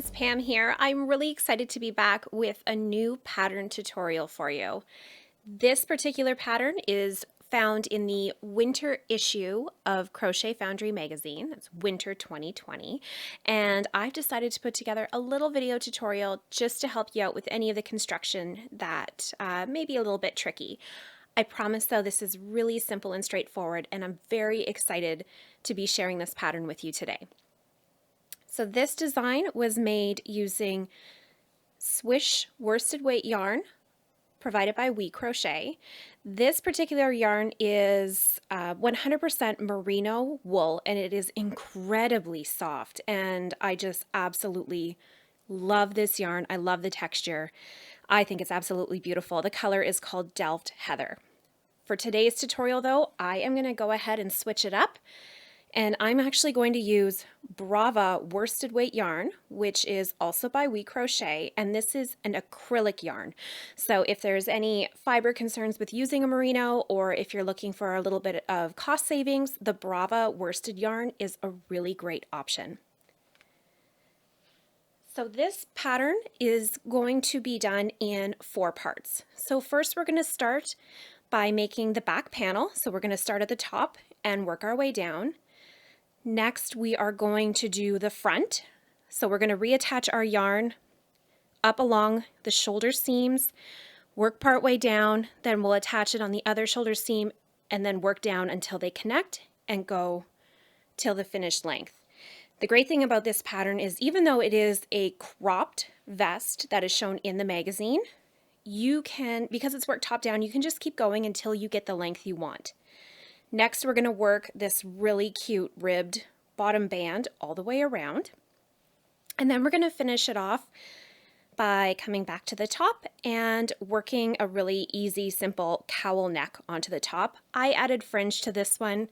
friends, Pam here. I'm really excited to be back with a new pattern tutorial for you. This particular pattern is found in the winter issue of Crochet Foundry magazine. It's winter 2020. And I've decided to put together a little video tutorial just to help you out with any of the construction that may be a little bit tricky. I promise though this is really simple and straightforward, and I'm very excited to be sharing this pattern with you today. So this design was made using Swish worsted weight yarn provided by We Crochet. This particular yarn is 100% merino wool, and it is incredibly soft, and I just absolutely love this yarn. I love the texture. I think it's absolutely beautiful. The color is called Delft Heather. For today's tutorial though, I am going to go ahead and switch it up. And I'm actually going to use Brava worsted weight yarn, which is also by We Crochet, and this is an acrylic yarn. So if there's any fiber concerns with using a merino, or if you're looking for a little bit of cost savings, the Brava worsted yarn is a really great option. So this pattern is going to be done in 4 parts. So first we're going to start by making the back panel. So we're going to start at the top and work our way down. Next, we are going to do the front. So we're going to reattach our yarn up along the shoulder seams, work part way down, then we'll attach it on the other shoulder seam, and then work down until they connect and go till the finished length. The great thing about this pattern is even though it is a cropped vest that is shown in the magazine, you can, because it's worked top down, you can just keep going until you get the length you want. Next, we're going to work this really cute ribbed bottom band all the way around. And then we're going to finish it off by coming back to the top and working a really easy, simple cowl neck onto the top. I added fringe to this one.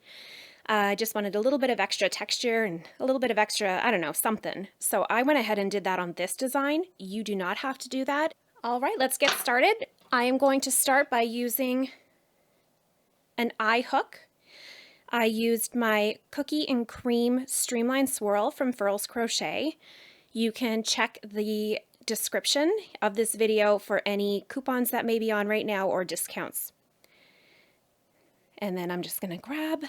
I just wanted a little bit of extra texture and a little bit of extra, I don't know, something. So I went ahead and did that on this design. You do not have to do that. All right, let's get started. I am going to start by using an eye hook. I used my cookie and cream streamline swirl from Furls Crochet. You can check the description of this video for any coupons that may be on right now or discounts. And then I'm just going to grab,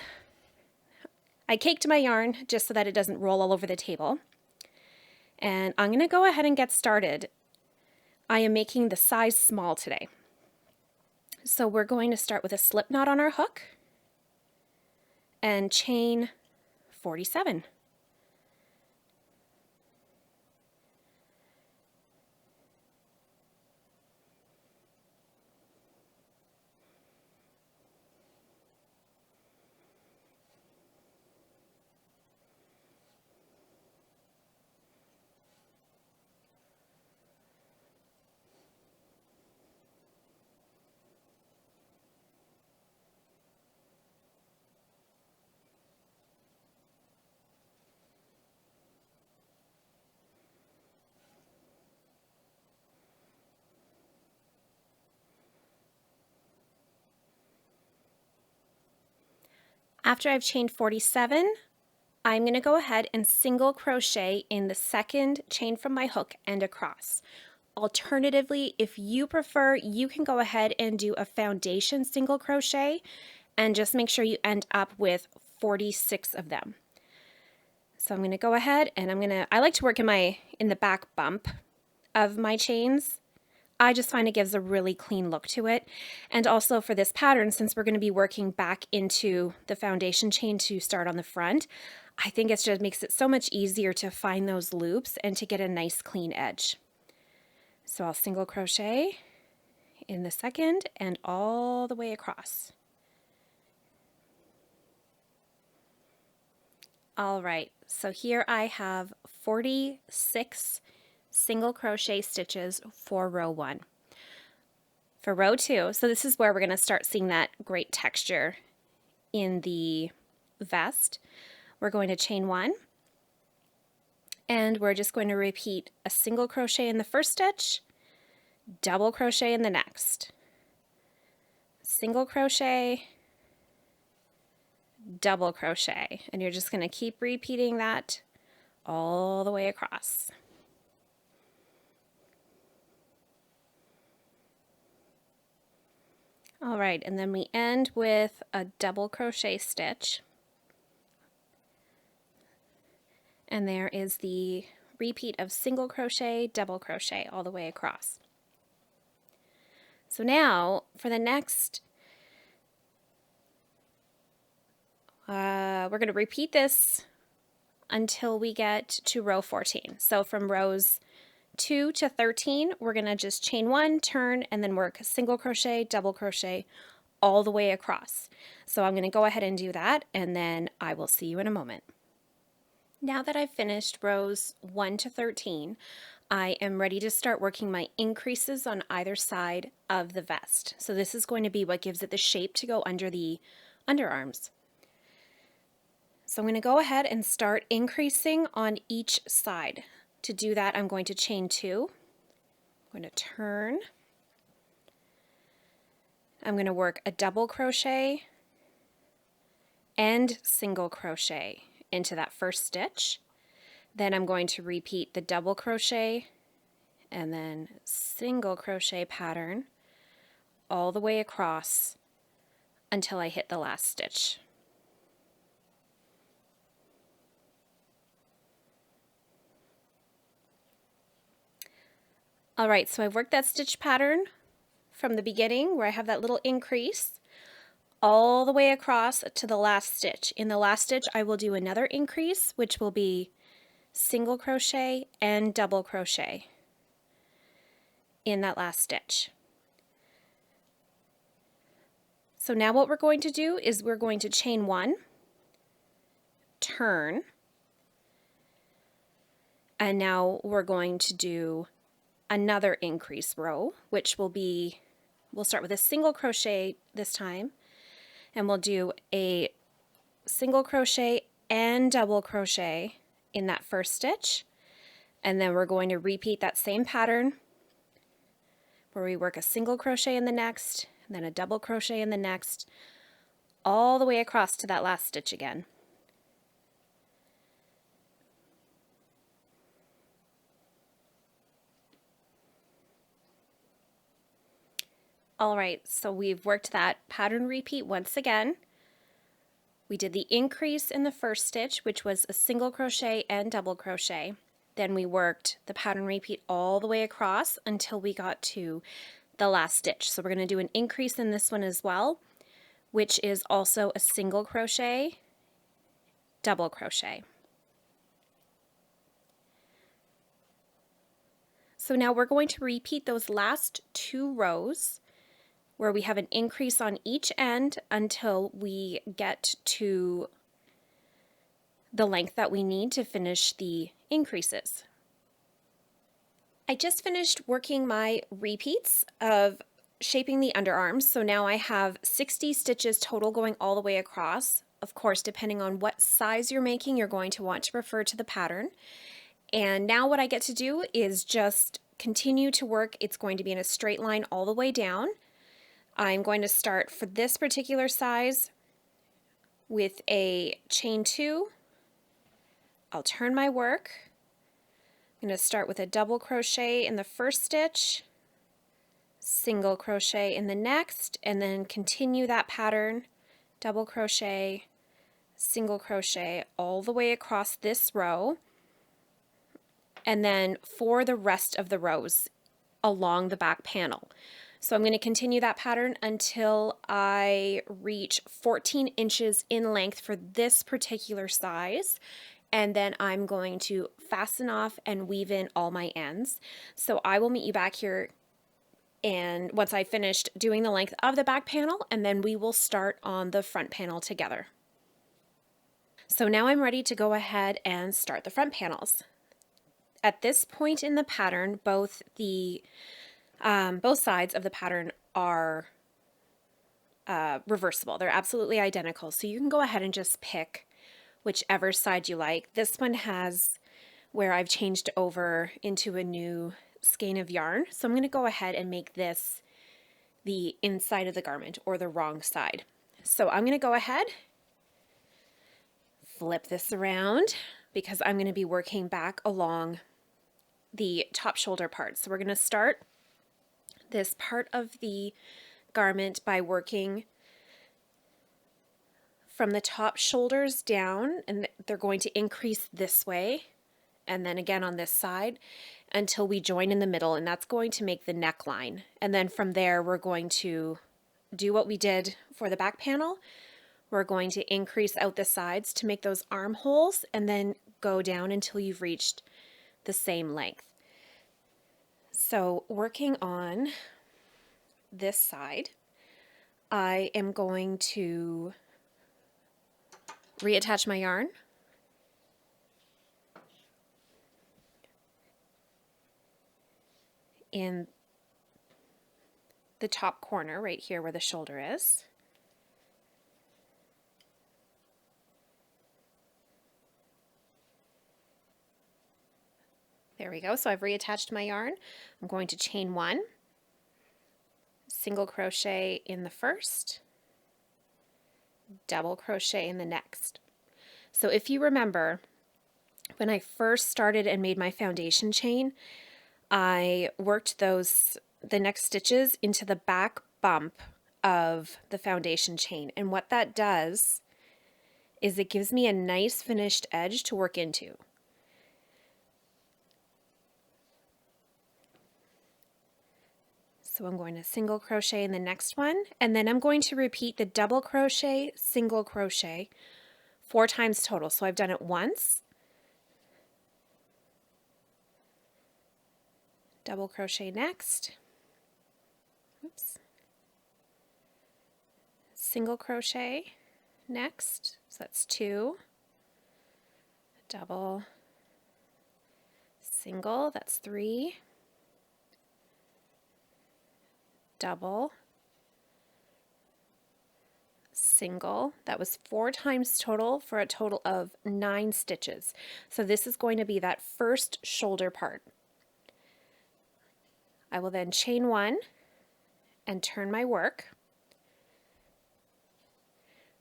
I caked my yarn just so that it doesn't roll all over the table. And I'm going to go ahead and get started. I am making the size small today. So we're going to start with a slip knot on our hook and chain 47. After I've chained 47, I'm going to go ahead and single crochet in the second chain from my hook and across. Alternatively, if you prefer, you can go ahead and do a foundation single crochet and just make sure you end up with 46 of them. So I'm going to go ahead and I like to work in the back bump of my chains. I just find it gives a really clean look to it. And also for this pattern, since we're going to be working back into the foundation chain to start on the front, I think it just makes it so much easier to find those loops and to get a nice clean edge. So I'll single crochet in the second and all the way across. All right, so here I have 46 single crochet stitches for row 1. For row 2, so this is where we're going to start seeing that great texture in the vest. We're going to chain 1, and we're just going to repeat a single crochet in the first stitch, double crochet in the next, single crochet, double crochet, and you're just going to keep repeating that all the way across. All right, and then we end with a double crochet stitch. And there is the repeat of single crochet, double crochet all the way across. So now for the next, we're going to repeat this until we get to row 14. So from rows 2 to 13, we're going to just chain 1, turn, and then work single crochet, double crochet all the way across. So I'm going to go ahead and do that, and then I will see you in a moment. Now that I've finished rows 1 to 13, I am ready to start working my increases on either side of the vest. So this is going to be what gives it the shape to go under the underarms. So I'm going to go ahead and start increasing on each side. To do that, I'm going to chain 2. I'm going to turn. I'm going to work a double crochet and single crochet into that first stitch. Then I'm going to repeat the double crochet and then single crochet pattern all the way across until I hit the last stitch. Alright, so I've worked that stitch pattern from the beginning where I have that little increase all the way across to the last stitch. In the last stitch I will do another increase, which will be single crochet and double crochet in that last stitch. So now what we're going to do is we're going to chain 1, turn, and now we're going to do another increase row, which will be, we'll start with a single crochet this time, and we'll do a single crochet and double crochet in that first stitch, and then we're going to repeat that same pattern where we work a single crochet in the next, and then a double crochet in the next, all the way across to that last stitch again. Alright, so we've worked that pattern repeat once again. We did the increase in the first stitch, which was a single crochet and double crochet. Then we worked the pattern repeat all the way across until we got to the last stitch. So we're going to do an increase in this one as well, which is also a single crochet, double crochet. So now we're going to repeat those last 2 rows where we have an increase on each end until we get to the length that we need to finish the increases. I just finished working my repeats of shaping the underarms, so now I have 60 stitches total going all the way across. Of course, depending on what size you're making, you're going to want to refer to the pattern. And now what I get to do is just continue to work. It's going to be in a straight line all the way down. I'm going to start for this particular size with a chain 2. I'll turn my work. I'm going to start with a double crochet in the first stitch, single crochet in the next, and then continue that pattern, double crochet, single crochet all the way across this row, and then for the rest of the rows along the back panel. So I'm going to continue that pattern until I reach 14 inches in length for this particular size, and then I'm going to fasten off and weave in all my ends. So I will meet you back here and once I finished doing the length of the back panel, and then we will start on the front panel together. So now I'm ready to go ahead and start the front panels. At this point in the pattern, both sides of the pattern are reversible. They're absolutely identical, so you can go ahead and just pick whichever side you like. This one has where I've changed over into a new skein of yarn, so I'm going to go ahead and make this the inside of the garment, or the wrong side. So I'm going to go ahead, flip this around, because I'm going to be working back along the top shoulder part. So we're going to start this part of the garment by working from the top shoulders down, and they're going to increase this way and then again on this side until we join in the middle, and that's going to make the neckline. And then from there we're going to do what we did for the back panel. We're going to increase out the sides to make those armholes and then go down until you've reached the same length. So working on this side, I am going to reattach my yarn. In the top corner right here where the shoulder is. There we go. So I've reattached my yarn. I'm going to chain 1, single crochet in the first, double crochet in the next. So if you remember, when I first started and made my foundation chain, I worked the next stitches into the back bump of the foundation chain. And what that does is it gives me a nice finished edge to work into. So I'm going to single crochet in the next one, and then I'm going to repeat the double crochet, single crochet 4 times total. So I've done it once, double crochet next, oops, single crochet next, so that's 2, double, single, that's 3, double, single, that was 4 times total for a total of 9 stitches. So this is going to be that first shoulder part. I will then chain 1 and turn my work.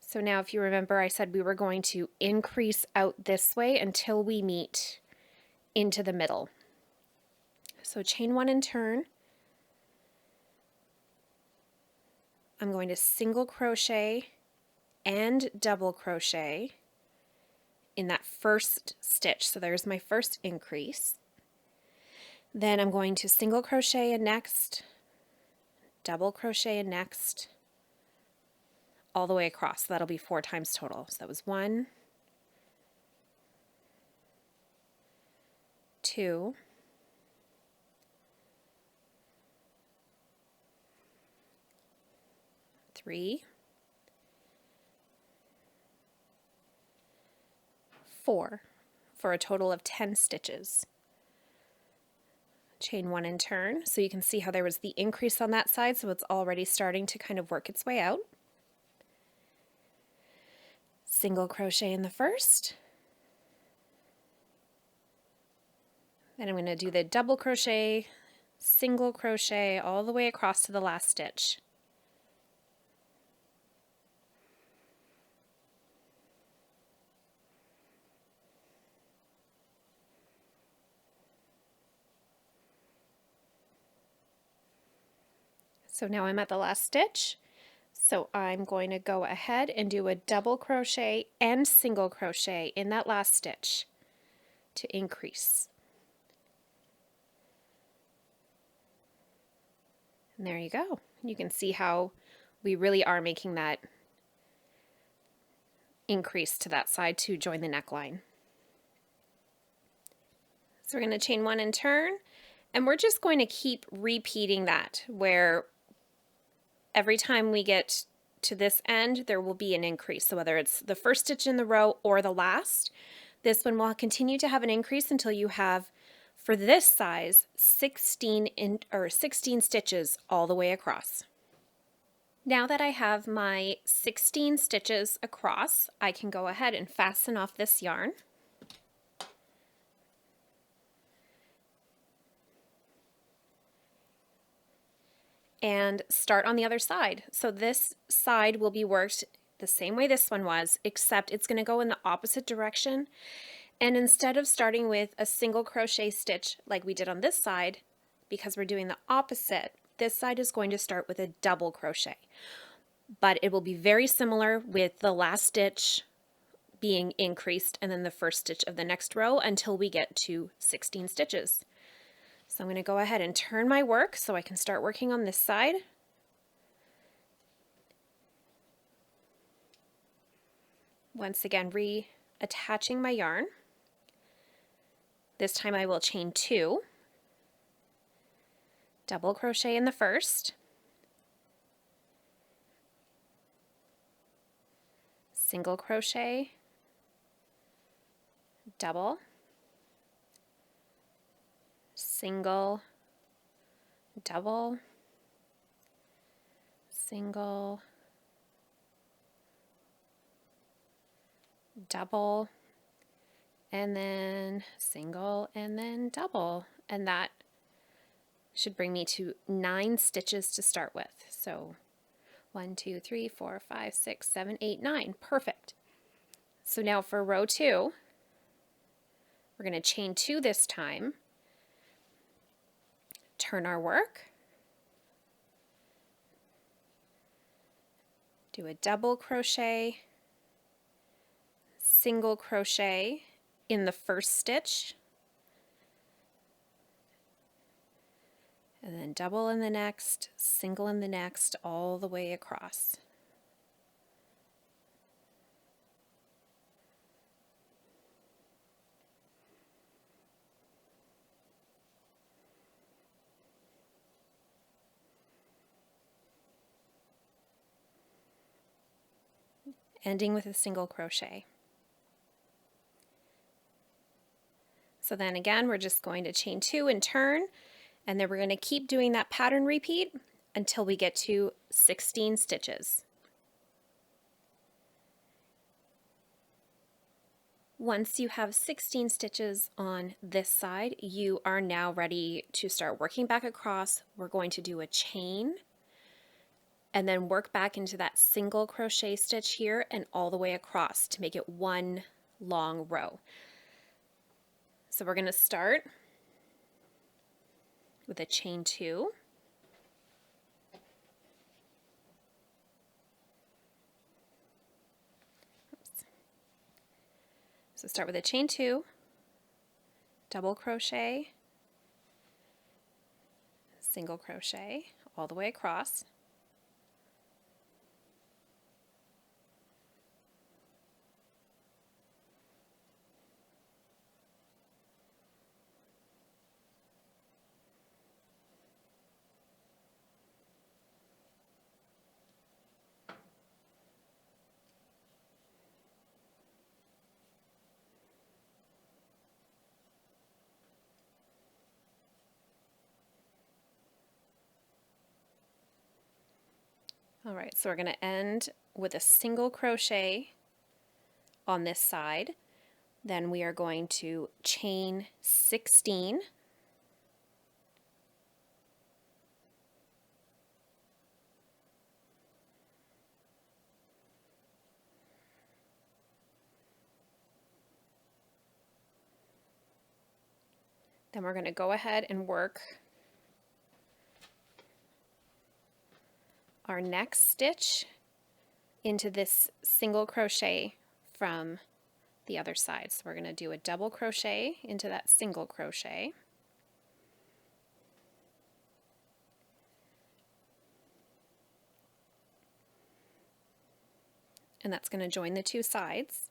So now if you remember, I said we were going to increase out this way until we meet into the middle. So chain 1 and turn. I'm going to single crochet and double crochet in that first stitch. So there's my first increase. Then I'm going to single crochet in next, double crochet in next, all the way across. So that'll be 4 times total. So that was 1, 2, 3, 4 for a total of 10 stitches. Chain 1 and turn, so you can see how there was the increase on that side, so it's already starting to kind of work its way out. Single crochet in the first, then I'm going to do the double crochet, single crochet all the way across to the last stitch. So now I'm at the last stitch, so I'm going to go ahead and do a double crochet and single crochet in that last stitch to increase. And there you go. You can see how we really are making that increase to that side to join the neckline. So we're going to chain 1 and turn, and we're just going to keep repeating that, where every time we get to this end, there will be an increase. So whether it's the first stitch in the row or the last, this one will continue to have an increase until you have, for this size, 16 stitches all the way across. Now that I have my 16 stitches across, I can go ahead and fasten off this yarn. And start on the other side. So this side will be worked the same way this one was, except it's going to go in the opposite direction. And instead of starting with a single crochet stitch like we did on this side, because we're doing the opposite, this side is going to start with a double crochet, but it will be very similar with the last stitch being increased and then the first stitch of the next row until we get to 16 stitches. So I'm going to go ahead and turn my work so I can start working on this side. Once again, reattaching my yarn. This time I will chain 2, double crochet in the first, single crochet, double, single, double, single, double, and then single, and then double. And that should bring me to 9 stitches to start with. So 1, 2, 3, 4, 5, 6, 7, 8, 9. Perfect. So now for row 2, we're going to chain 2 this time, turn our work, do a double crochet, single crochet in the first stitch, and then double in the next, single in the next, all the way across. Ending with a single crochet. So then again, we're just going to chain 2 and turn, and then we're going to keep doing that pattern repeat until we get to 16 stitches. Once you have 16 stitches on this side, you are now ready to start working back across. We're going to do a chain and then work back into that single crochet stitch here and all the way across to make it one long row. So we're going to start with a chain 2, so start with a chain 2, double crochet, single crochet all the way across, all right, so we're going to end with a single crochet on this side. Then we are going to chain 16, then we're going to go ahead and work our next stitch into this single crochet from the other side. So we're going to do a double crochet into that single crochet, and that's going to join the 2 sides,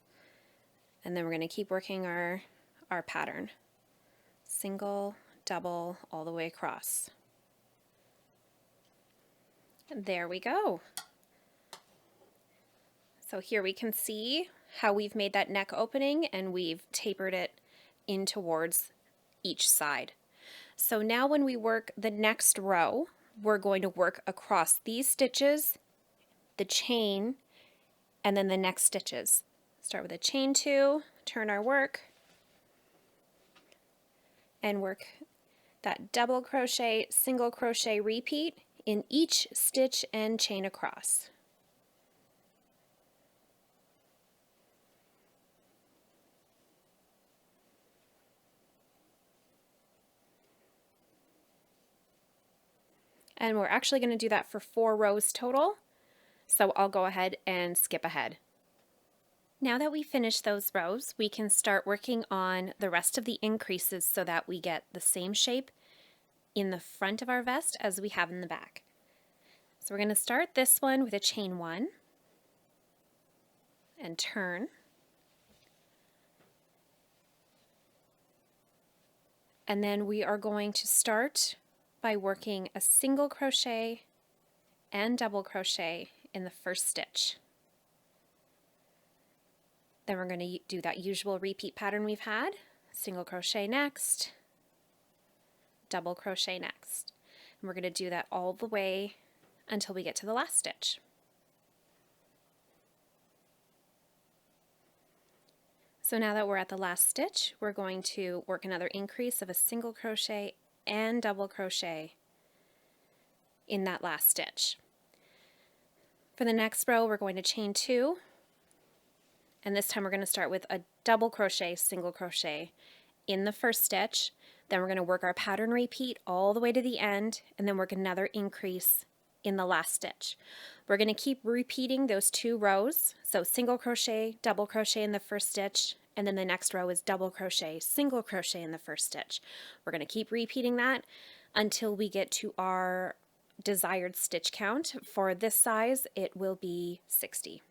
and then we're going to keep working our pattern, single, double, all the way across. And there we go. So here we can see how we've made that neck opening and we've tapered it in towards each side. So now when we work the next row, we're going to work across these stitches, the chain, and then the next stitches. Start with a chain 2, turn our work, and work that double crochet, single crochet repeat in each stitch and chain across. And we're actually going to do that for 4 rows total. So I'll go ahead and skip ahead. Now that we finish those rows, we can start working on the rest of the increases so that we get the same shape in the front of our vest as we have in the back. So we're going to start this one with a chain 1 and turn. And then we are going to start by working a single crochet and double crochet in the first stitch. Then we're going to do that usual repeat pattern we've had, single crochet next, double crochet next. And we're going to do that all the way until we get to the last stitch. So now that we're at the last stitch, we're going to work another increase of a single crochet and double crochet in that last stitch. For the next row, we're going to chain 2, and this time we're going to start with a double crochet, single crochet in the first stitch. Then we're going to work our pattern repeat all the way to the end, and then work another increase in the last stitch. We're going to keep repeating those 2 rows, so single crochet, double crochet in the first stitch, and then the next row is double crochet, single crochet in the first stitch. We're going to keep repeating that until we get to our desired stitch count. For this size, it will be 60.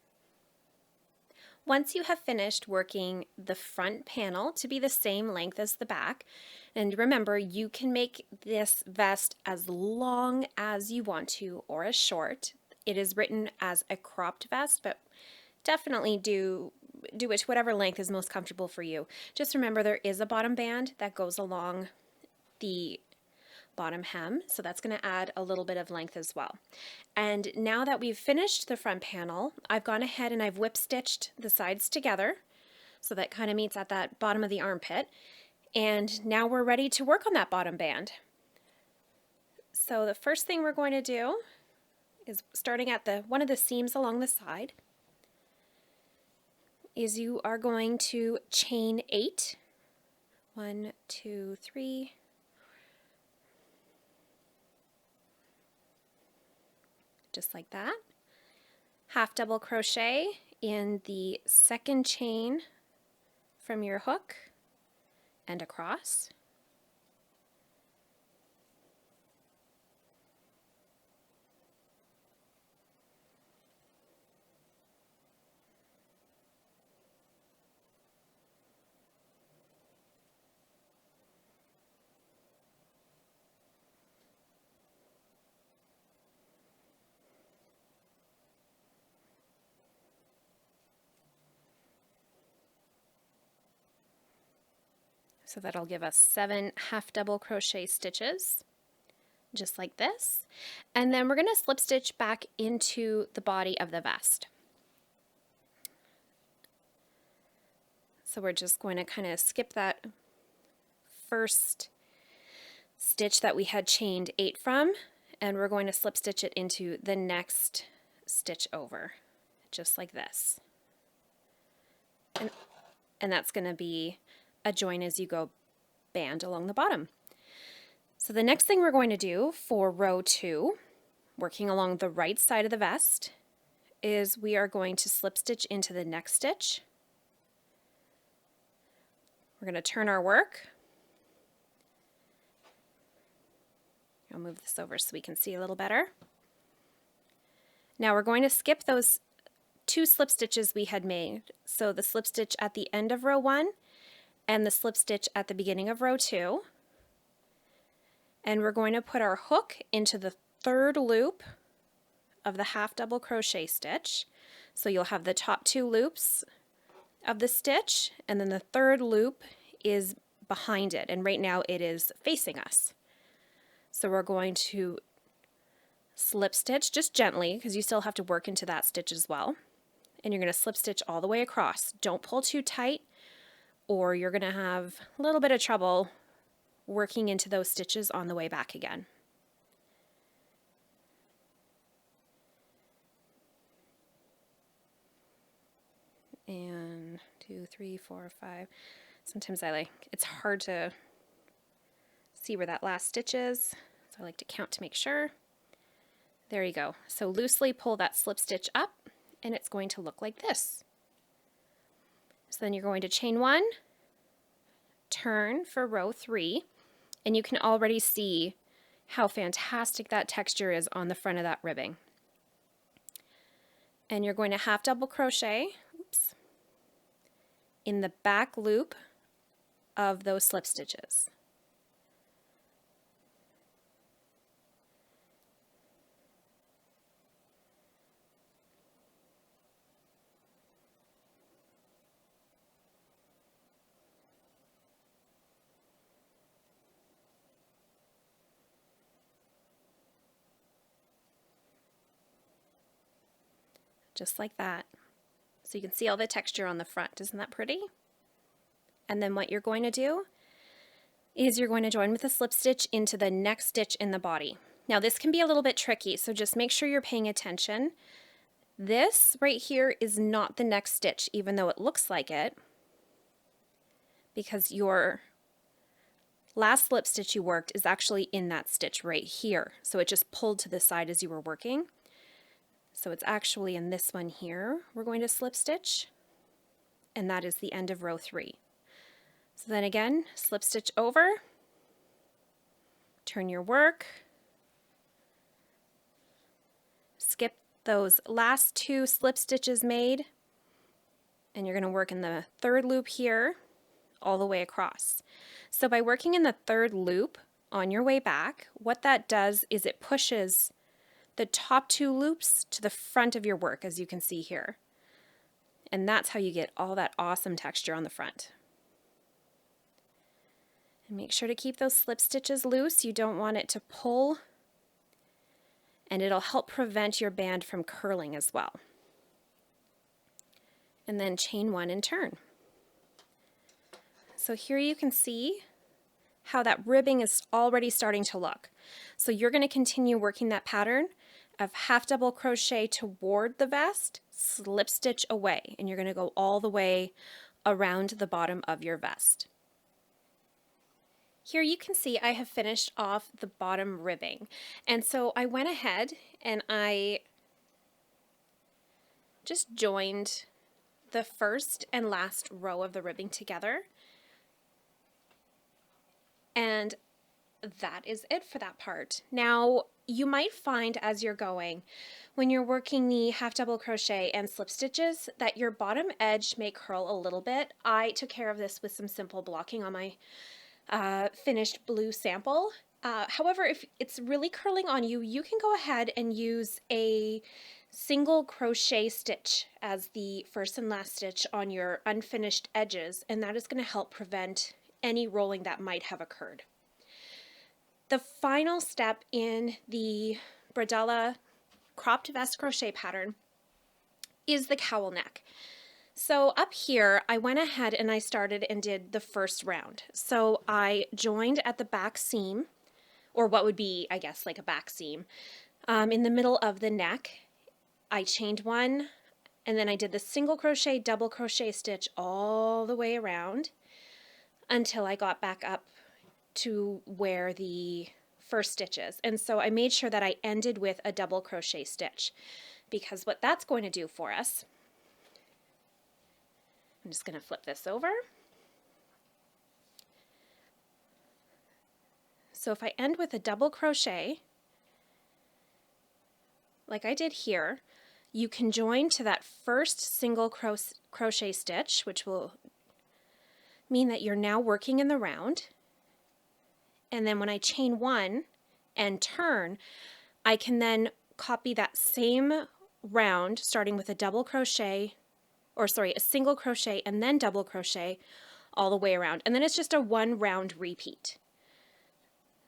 Once you have finished working the front panel to be the same length as the back, and remember, you can make this vest as long as you want to or as short. It is written as a cropped vest, but definitely do it to whatever length is most comfortable for you. Just remember there is a bottom band that goes along the bottom hem, so that's going to add a little bit of length as well. And now that we've finished the front panel, I've gone ahead and I've whip stitched the sides together so that kind of meets at that bottom of the armpit, and now we're ready to work on that bottom band. So the first thing we're going to do is, starting at one of the seams along the side, is you are going to chain 8. 1, 2, 3, just like that. Half double crochet in the second chain from your hook and across. So that'll give us 7 half double crochet stitches, just like this. And then we're going to slip stitch back into the body of the vest. So we're just going to kind of skip that first stitch that we had chained 8 from, and we're going to slip stitch it into the next stitch over, just like this. And that's going to be a join as you go band along the bottom. So the next thing we're going to do for row 2, working along the right side of the vest, is we are going to slip stitch into the next stitch. We're going to turn our work. I'll move this over so we can see a little better. Now we're going to skip those 2 slip stitches we had made. So the slip stitch at the end of row 1 and the slip stitch at the beginning of row 2. And we're going to put our hook into the 3rd loop of the half double crochet stitch. So you'll have the top 2 loops of the stitch, and then the 3rd loop is behind it, and right now it is facing us. So we're going to slip stitch just gently, because you still have to work into that stitch as well. And you're going to slip stitch all the way across. Don't pull too tight, or you're going to have a little bit of trouble working into those stitches on the way back again. And 2, 3, 4, 5. Sometimes it's hard to see where that last stitch is, so I like to count to make sure. There you go. So loosely pull that slip stitch up and it's going to look like this. So then you're going to chain 1, turn for row 3, and you can already see how fantastic that texture is on the front of that ribbing. And you're going to half double crochet, oops, in the back loop of those slip stitches. Just like that. So you can see all the texture on the front. Isn't that pretty? And then what you're going to do is you're going to join with a slip stitch into the next stitch in the body. Now this can be a little bit tricky, so just make sure you're paying attention. This right here is not the next stitch, even though it looks like it, because your last slip stitch you worked is actually in that stitch right here. So it just pulled to the side as you were working. So it's actually in this one here we're going to slip stitch, and that is the end of row 3. So then again, slip stitch over, turn your work, skip those last 2 slip stitches made, and you're going to work in the 3rd loop here all the way across. So by working in the 3rd loop on your way back, what that does is it pushes the top 2 loops to the front of your work, as you can see here. And that's how you get all that awesome texture on the front. And make sure to keep those slip stitches loose. You don't want it to pull, and it'll help prevent your band from curling as well. And then chain 1 and turn. So here you can see how that ribbing is already starting to look. So you're going to continue working that pattern of half double crochet toward the vest, slip stitch away, and you're going to go all the way around the bottom of your vest. Here you can see I have finished off the bottom ribbing, and so I went ahead and I just joined the first and last row of the ribbing together, and that is it for that part. Now you might find as you're going, when you're working the half double crochet and slip stitches, that your bottom edge may curl a little bit. I took care of this with some simple blocking on my finished blue sample. However, if it's really curling on you, you can go ahead and use a single crochet stitch as the first and last stitch on your unfinished edges, and that is going to help prevent any rolling that might have occurred. The final step in the Bredele Cropped Vest crochet pattern is the cowl neck. So up here, I went ahead and I started and did the first round. So I joined at the back seam, or what would be, I guess, like a back seam, in the middle of the neck. I chained 1, and then I did the single crochet, double crochet stitch all the way around until I got back up to where the first stitch is. And so I made sure that I ended with a double crochet stitch, because what that's going to do for us, I'm just going to flip this over. So if I end with a double crochet, like I did here, you can join to that first single crochet stitch, which will mean that you're now working in the round. And then when I chain 1 and turn, I can then copy that same round starting with a double crochet, or sorry, a single crochet and then double crochet all the way around. And then it's just a 1 round repeat.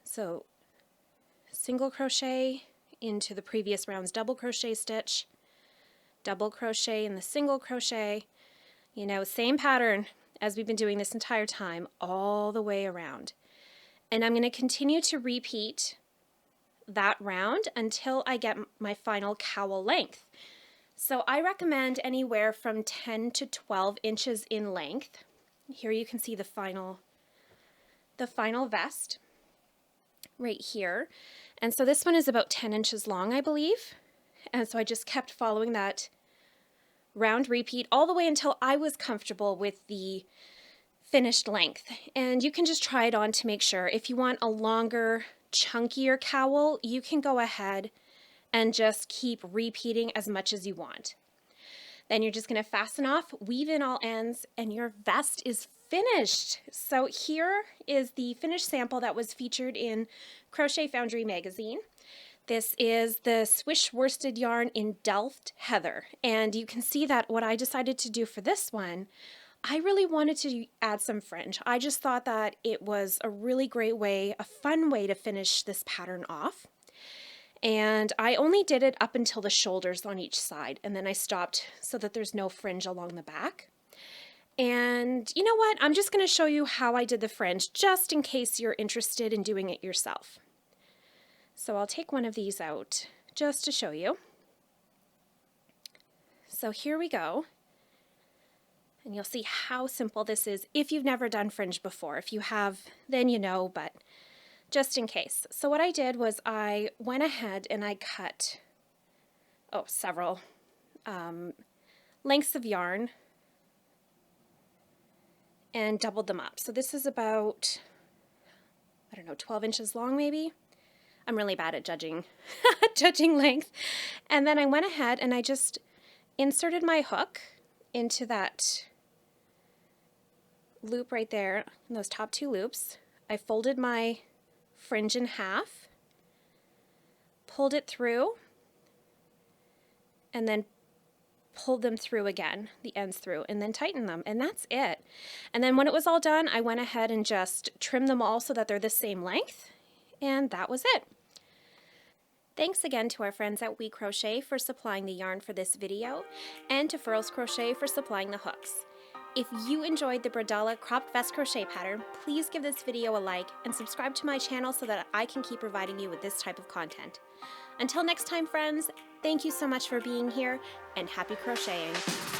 So single crochet into the previous round's double crochet stitch, double crochet in the single crochet, you know, same pattern as we've been doing this entire time, all the way around. And I'm going to continue to repeat that round until I get my final cowl length. So I recommend anywhere from 10 to 12 inches in length. Here you can see the final vest right here. And so this one is about 10 inches long, I believe. And so I just kept following that round repeat all the way until I was comfortable with the finished length. And you can just try it on to make sure. If you want a longer, chunkier cowl, you can go ahead and just keep repeating as much as you want. Then you're just going to fasten off, weave in all ends, and your vest is finished. So here is the finished sample that was featured in Crochet Foundry magazine. This is the Swish worsted yarn in Delft Heather. And you can see that what I decided to do for this one, I really wanted to add some fringe. I just thought that it was a really great way, a fun way to finish this pattern off. And I only did it up until the shoulders on each side, and then I stopped so that there's no fringe along the back. And you know what? I'm just going to show you how I did the fringe, just in case you're interested in doing it yourself. So I'll take one of these out just to show you. So here we go. And you'll see how simple this is if you've never done fringe before. If you have, then you know, but just in case. So what I did was I went ahead and I cut several lengths of yarn and doubled them up. So this is about, I don't know, 12 inches long maybe. I'm really bad at judging length. And then I went ahead and I just inserted my hook into that loop right there, in those top two loops. I folded my fringe in half, pulled it through, and then pulled them through again, the ends through, and then tightened them, and that's it. And then when it was all done, I went ahead and just trimmed them all so that they're the same length, and that was it. Thanks again to our friends at We Crochet for supplying the yarn for this video, and to Furls Crochet for supplying the hooks. If you enjoyed the Bredele Cropped Vest crochet pattern, please give this video a like and subscribe to my channel so that I can keep providing you with this type of content. Until next time, friends, thank you so much for being here, and happy crocheting!